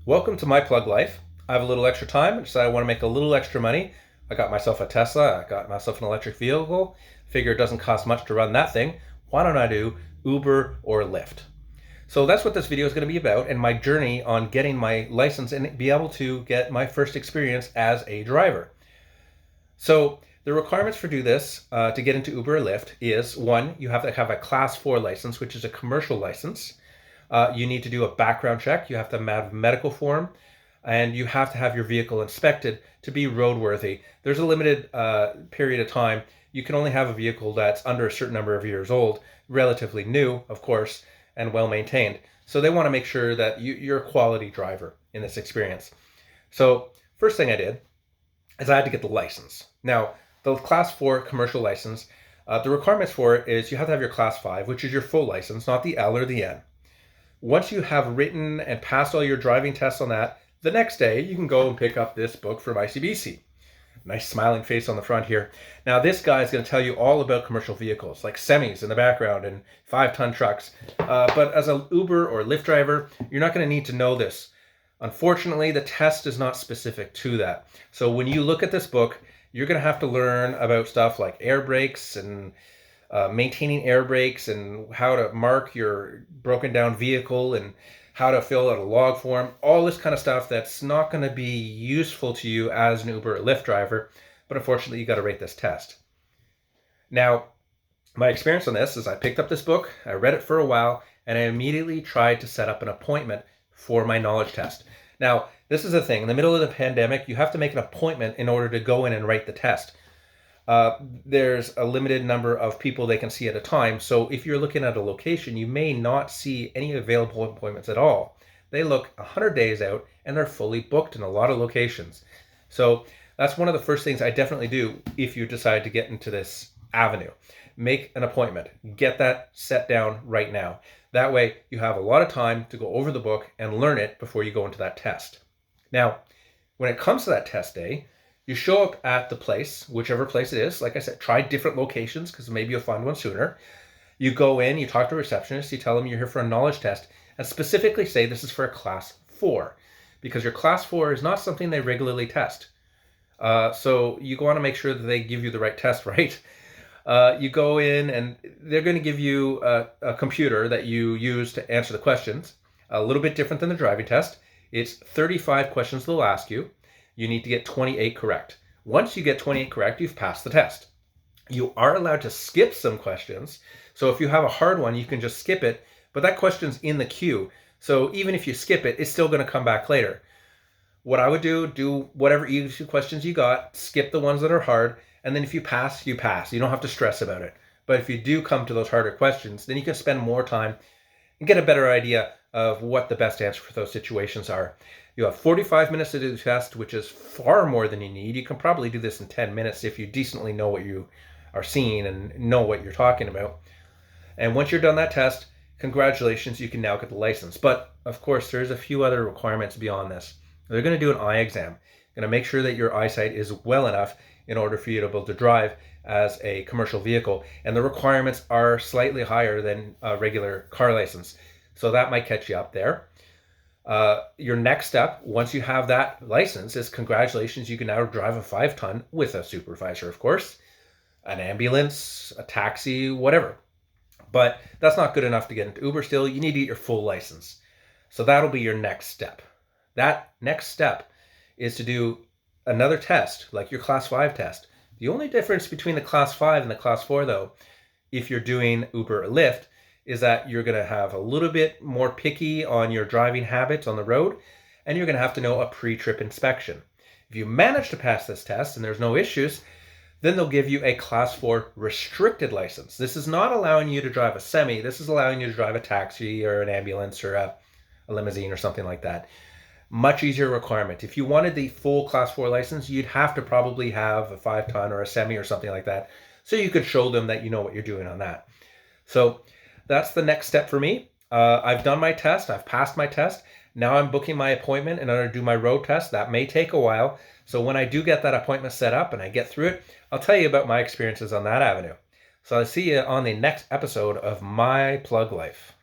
Welcome to my plug life. I have a little extra time. I decided I want to make a little extra money. I got myself a Tesla. I got myself an electric vehicle. Figure it doesn't cost much to run that thing. Why don't I do Uber or Lyft? So that's what this video is going to be about, and my journey on getting my license and be able to get my first experience as a driver. So the requirements for do this to get into Uber or Lyft is one, you have to have a class 4 license, which is a commercial license. You need to do a background check. You have to have a medical form, and you have to have your vehicle inspected to be roadworthy. There's a limited period of time. You can only have a vehicle that's under a certain number of years old, relatively new, of course, and well maintained. So they want to make sure that you're a quality driver in this experience. So first thing I did is I had to get the license. Now, the class 4 commercial license, the requirements for it is you have to have your class 5, which is your full license, not the L or the N. Once you have written and passed all your driving tests on that, the next day you can go and pick up this book from ICBC. Nice smiling face on the front here. Now this guy is going to tell you all about commercial vehicles, like semis in the background and 5-ton trucks. But as an Uber or Lyft driver, you're not going to need to know this. Unfortunately, the test is not specific to that. So when you look at this book, you're going to have to learn about stuff like air brakes and maintaining air brakes and how to mark your broken down vehicle and how to fill out a log form, all this kind of stuff that's not going to be useful to you as an Uber or Lyft driver, but unfortunately you got to rate this test. Now, my experience on this is I picked up this book, I read it for a while, and I immediately tried to set up an appointment for my knowledge test. Now, this is the thing, in the middle of the pandemic, you have to make an appointment in order to go in and write the test. There's a limited number of people they can see at a time. So if you're looking at a location, you may not see any available appointments at all. They look 100 days out and they're fully booked in a lot of locations. So that's one of the first things I definitely do if you decide to get into this avenue. Make an appointment. Get that set down right now. That way you have a lot of time to go over the book and learn it before you go into that test. Now, when it comes to that test day, you show up at the place, whichever place it is. Like I said, try different locations because maybe you'll find one sooner. You go in, you talk to a receptionist, you tell them you're here for a knowledge test, and specifically say this is for a class 4 because your class 4 is not something they regularly test. So you want to make sure that they give you the right test, right? You go in and they're going to give you a computer that you use to answer the questions. A little bit different than the driving test. It's 35 questions they'll ask you. You need to get 28 correct. Once you get 28 correct, you've passed the test. You are allowed to skip some questions. So if you have a hard one, you can just skip it, but that question's in the queue. So even if you skip it, it's still going to come back later. What I would do whatever easy questions you got, skip the ones that are hard, and then if you pass, you pass. You don't have to stress about it. But if you do come to those harder questions, then you can spend more time and get a better idea of what the best answer for those situations are. You have 45 minutes to do the test, which is far more than you need. You can probably do this in 10 minutes if you decently know what you are seeing and know what you're talking about. And once you're done that test, congratulations, you can now get the license. But of course, there's a few other requirements beyond this. They're going to do an eye exam. Going to make sure that your eyesight is well enough in order for you to be able to drive as a commercial vehicle. And the requirements are slightly higher than a regular car license. So that might catch you up there. Your next step, once you have that license, is congratulations, you can now drive a 5-ton with a supervisor, of course, an ambulance, a taxi, whatever. But that's not good enough to get into Uber still. You need to get your full license. So that'll be your next step. That next step is to do another test, like your class 5 test. The only difference between the class 5 and the class 4, though, if you're doing Uber or Lyft, is that you're going to have a little bit more picky on your driving habits on the road, and you're going to have to know a pre-trip inspection. If you manage to pass this test and there's no issues, then they'll give you a class 4 restricted license. This is not allowing you to drive a semi. This is allowing you to drive a taxi or an ambulance or a limousine or something like that. Much easier requirement. If you wanted the full class 4 license, you'd have to probably have a 5-ton or a semi or something like that, so you could show them that you know what you're doing on that. So that's the next step for me. I've done my test. I've passed my test. Now I'm booking my appointment in order to do my road test. That may take a while. So when I do get that appointment set up and I get through it, I'll tell you about my experiences on that avenue. So I'll see you on the next episode of My Plug Life.